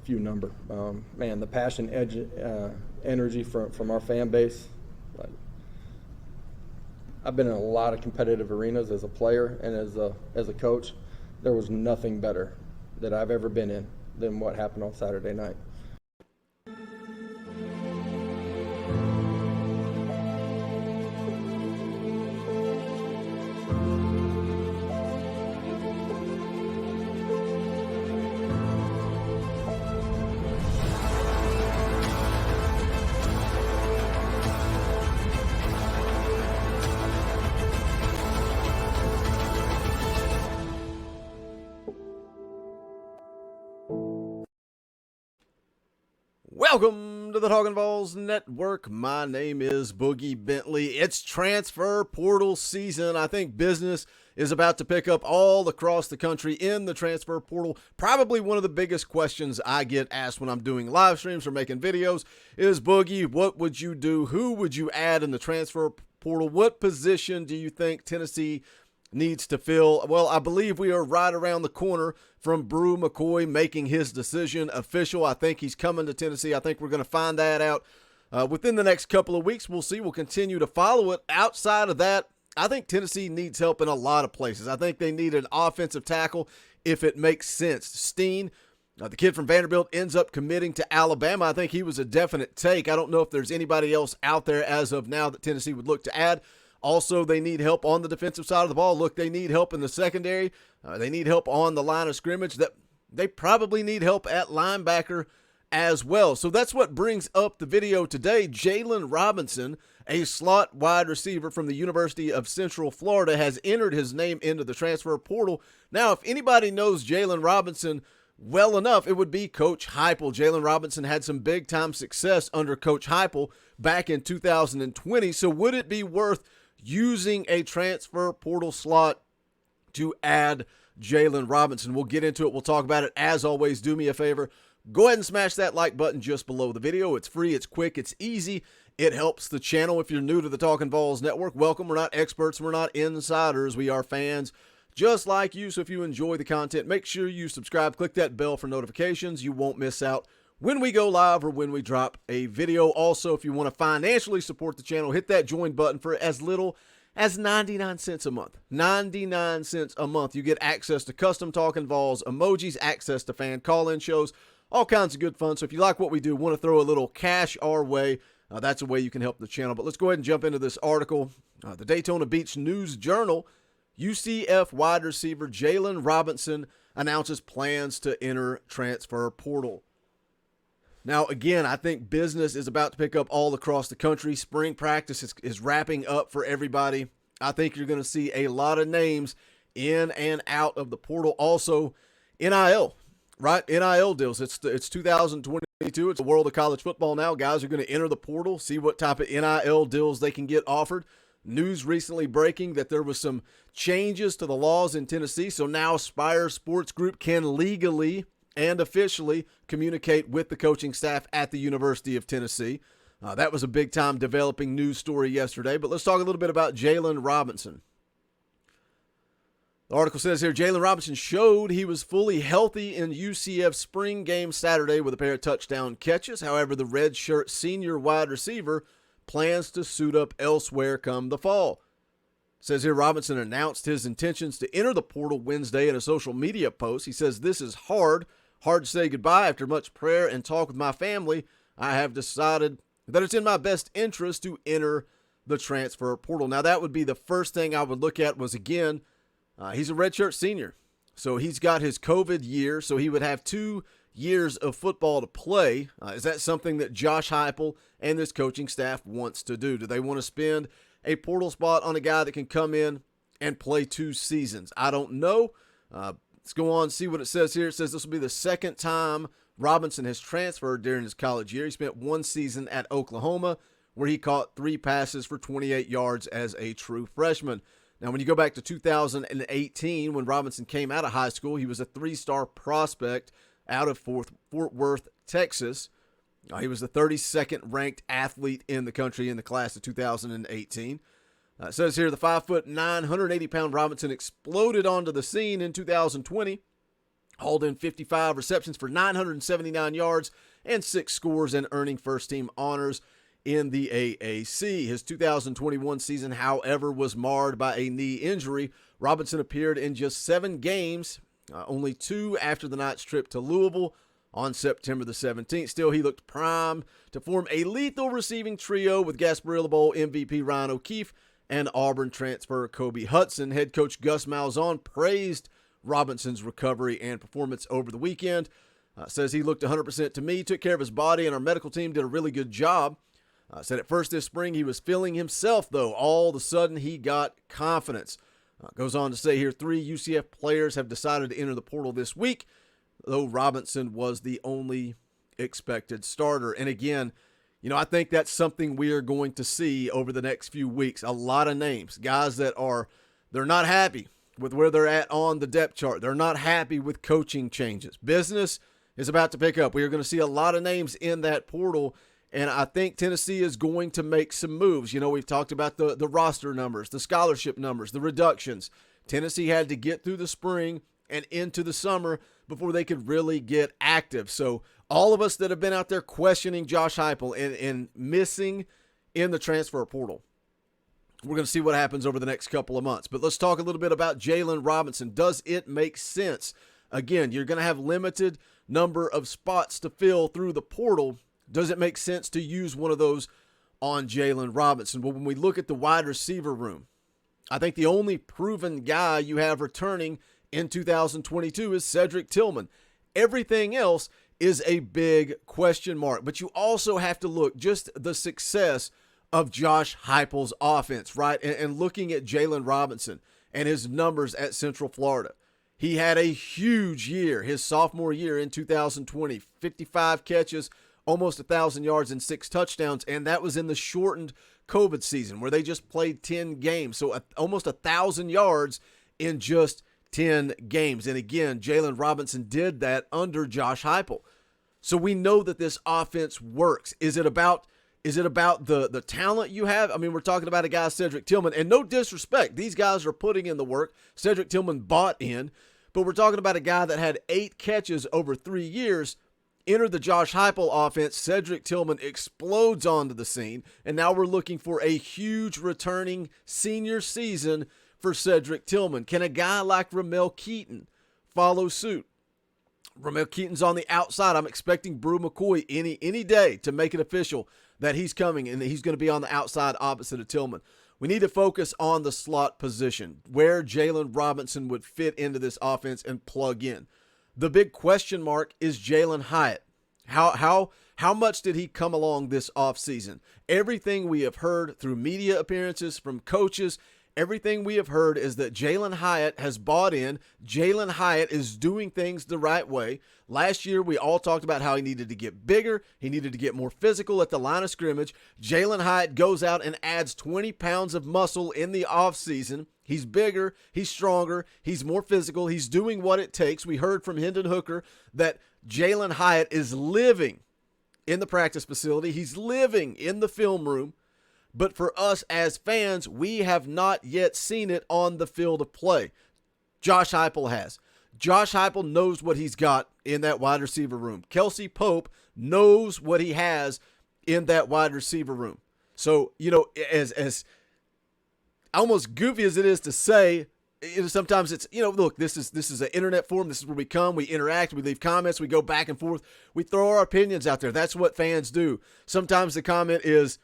few number. Man, the passion, energy from our fan base. I've been in a lot of competitive arenas as a player and as a coach. There was nothing better that I've ever been in than what happened on Saturday night. Welcome to the Talkin VAWLS Network. My name is Boogie Bentley. It's transfer portal season. I think business is about to pick up all across the country in the transfer portal. Probably one of the biggest questions I get asked when I'm doing live streams or making videos is, Boogie, what would you do? Who would you add in the transfer portal? What position do you think Tennessee needs to fill? Well, I believe we are right around the corner from Brew McCoy making his decision official. I think he's coming to Tennessee. I think we're going to find that out within the next couple of weeks. We'll see. We'll continue to follow it. Outside of that, I think Tennessee needs help in a lot of places. I think they need an offensive tackle if it makes sense. Steen, the kid from Vanderbilt, ends up committing to Alabama. I think he was a definite take. I don't know if there's anybody else out there as of now that Tennessee would look to add. Also, they need help on the defensive side of the ball. Look, they need help in the secondary. They need help on the line of scrimmage. That they probably need help at linebacker as well. So that's what brings up the video today. Jalen Robinson, a slot wide receiver from the University of Central Florida, has entered his name into the transfer portal. Now, if anybody knows Jalen Robinson well enough, it would be Coach Heupel. Jalen Robinson had some big-time success under Coach Heupel back in 2020. So would it be worth using a transfer portal slot to add Jalen Robinson? We'll get into it. We'll talk about it. As always, do me a favor. Go ahead and smash that like button just below the video. It's free, it's quick, it's easy. It helps the channel. If you're new to the Talkin VAWLS Network, welcome. We're not experts. We're not insiders. We are fans just like you. So if you enjoy the content, make sure you subscribe. Click that bell for notifications. You won't miss out when we go live or when we drop a video. Also, if you want to financially support the channel, hit that join button for as little as 99 cents a month. 99 cents a month. You get access to custom Talkin VAWLS emojis, access to fan call-in shows, all kinds of good fun. So if you like what we do, want to throw a little cash our way, that's a way you can help the channel. But let's go ahead and jump into this article. The Daytona Beach News Journal, UCF wide receiver Jalen Robinson announces plans to enter transfer portal. Now, again, I think business is about to pick up all across the country. Spring practice is wrapping up for everybody. I think you're going to see a lot of names in and out of the portal. Also, NIL, right? NIL deals. It's 2022. It's the world of college football now. Guys are going to enter the portal, see what type of NIL deals they can get offered. News recently breaking that there was some changes to the laws in Tennessee. So now Spire Sports Group can legally and officially communicate with the coaching staff at the University of Tennessee. That was a big-time developing news story yesterday. But let's talk a little bit about Jalen Robinson. The article says here, Jalen Robinson showed he was fully healthy in UCF's spring game Saturday with a pair of touchdown catches. However, the redshirt senior wide receiver plans to suit up elsewhere come the fall. It says here, Robinson announced his intentions to enter the portal Wednesday in a social media post. He says, "This is hard to say goodbye. After much prayer and talk with my family, I have decided that it's in my best interest to enter the transfer portal." Now, that would be the first thing I would look at was, again, he's a redshirt senior. So he's got his COVID year, so he would have 2 years of football to play. Is that something that Josh Heupel and this coaching staff wants to do? Do they want to spend a portal spot on a guy that can come in and play 2 seasons? I don't know. Let's go on and see what it says here. It says this will be the second time Robinson has transferred during his college year. He spent 1 season at Oklahoma where he caught 3 passes for 28 yards as a true freshman. Now, when you go back to 2018, when Robinson came out of high school, he was a 3-star prospect out of Fort Worth, Texas. He was the 32nd ranked athlete in the country in the class of 2018. It says here the 5'9", 180-pound Robinson exploded onto the scene in 2020 hauled in 55 receptions for 979 yards and 6 scores, and earning first-team honors in the AAC. His 2021 season, however, was marred by a knee injury. Robinson appeared in just 7 games, only 2 after the Knights' trip to Louisville on September the 17th. Still, he looked primed to form a lethal receiving trio with Gasparilla Bowl MVP Ryan O'Keefe and Auburn transfer Kobe Hudson. Head coach Gus Malzahn praised Robinson's recovery and performance over the weekend. Says he looked 100% to me, took care of his body, and our medical team did a really good job. Said at first this spring he was feeling himself, though. All of a sudden he got confidence. Goes on to say here, 3 UCF players have decided to enter the portal this week, though Robinson was the only expected starter. And again, I think that's something we are going to see over the next few weeks. A lot of names, guys that they're not happy with where they're at on the depth chart. They're not happy with coaching changes. Business is about to pick up. We are going to see a lot of names in that portal, and I think Tennessee is going to make some moves. We've talked about the roster numbers, the scholarship numbers, the reductions. Tennessee had to get through the spring and into the summer before they could really get active. So all of us that have been out there questioning Josh Heupel and missing in the transfer portal, we're going to see what happens over the next couple of months. But let's talk a little bit about Jalen Robinson. Does it make sense? Again, you're going to have limited number of spots to fill through the portal. Does it make sense to use one of those on Jalen Robinson? Well, when we look at the wide receiver room, I think the only proven guy you have returning in 2022 is Cedric Tillman. Everything else is a big question mark. But you also have to look just the success of Josh Heupel's offense, right? And looking at Jalen Robinson and his numbers at Central Florida. He had a huge year, his sophomore year in 2020, 55 catches, almost 1,000 yards and 6 touchdowns, and that was in the shortened COVID season where they just played 10 games. So almost 1,000 yards in just 10 games. And again, Jalen Robinson did that under Josh Heupel. So we know that this offense works. Is it about the talent you have? I mean, we're talking about a guy, Cedric Tillman, and no disrespect. These guys are putting in the work. Cedric Tillman bought in, but we're talking about a guy that had 8 catches over 3 years. Enter the Josh Heupel offense. Cedric Tillman explodes onto the scene, and now we're looking for a huge returning senior season for Cedric Tillman. Can a guy like Ramel Keaton follow suit? Ramel Keaton's on the outside. I'm expecting Brew McCoy any day to make it official that he's coming and that he's going to be on the outside opposite of Tillman. We need to focus on the slot position, where Jalen Robinson would fit into this offense and plug in. The big question mark is Jalen Hyatt. How much did he come along this offseason? Everything we have heard through media appearances from coaches, everything we have heard is that Jalen Hyatt has bought in. Jalen Hyatt is doing things the right way. Last year, we all talked about how he needed to get bigger. He needed to get more physical at the line of scrimmage. Jalen Hyatt goes out and adds 20 pounds of muscle in the offseason. He's bigger. He's stronger. He's more physical. He's doing what it takes. We heard from Hendon Hooker that Jalen Hyatt is living in the practice facility. He's living in the film room. But for us as fans, we have not yet seen it on the field of play. Josh Heupel has. Josh Heupel knows what he's got in that wide receiver room. Kelsey Pope knows what he has in that wide receiver room. So, as almost goofy as it is to say, sometimes it's, look, this is an internet forum. This is where we come, we interact, we leave comments, we go back and forth. We throw our opinions out there. That's what fans do. Sometimes the comment is,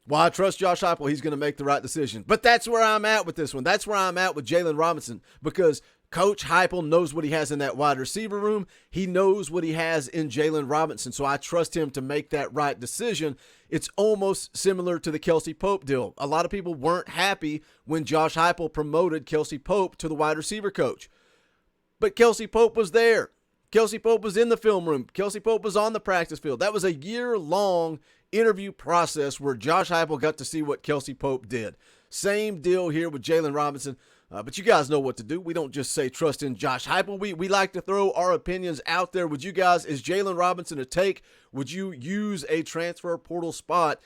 well, I trust Josh Heupel. He's going to make the right decision. But that's where I'm at with this one. That's where I'm at with Jalen Robinson, because Coach Heupel knows what he has in that wide receiver room. He knows what he has in Jalen Robinson, so I trust him to make that right decision. It's almost similar to the Kelsey Pope deal. A lot of people weren't happy when Josh Heupel promoted Kelsey Pope to the wide receiver coach. But Kelsey Pope was there. Kelsey Pope was in the film room. Kelsey Pope was on the practice field. That was a year-long interview process where Josh Heupel got to see what Kelsey Pope did. Same deal here with Jalen Robinson. But you guys know what to do. We don't just say trust in Josh Heupel. We like to throw our opinions out there. Would you guys, is Jalen Robinson a take? Would you use a transfer portal spot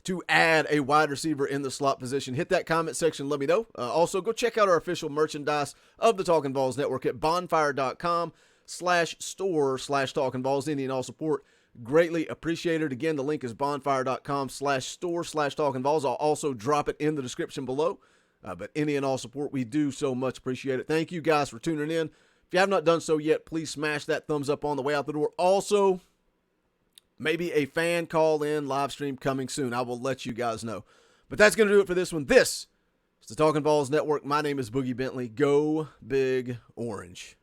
to add a wide receiver in the slot position? Hit that comment section. Let me know. Also, go check out our official merchandise of the Talkin' VAWLS Network at bonfire.com. bonfire.com/store/talkinballs. Any and all support greatly appreciated. Again, the link is bonfire.com/store/talkinballs. I'll also drop it in the description below. But any and all support, we do so much appreciate it. Thank you guys for tuning in. If you have not done so yet, please smash that thumbs up on the way out the door. Also, maybe a fan call-in live stream coming soon. I will let you guys know. But that's going to do it for this one. This is the Talkin' Balls Network. My name is Boogie Bentley. Go Big Orange.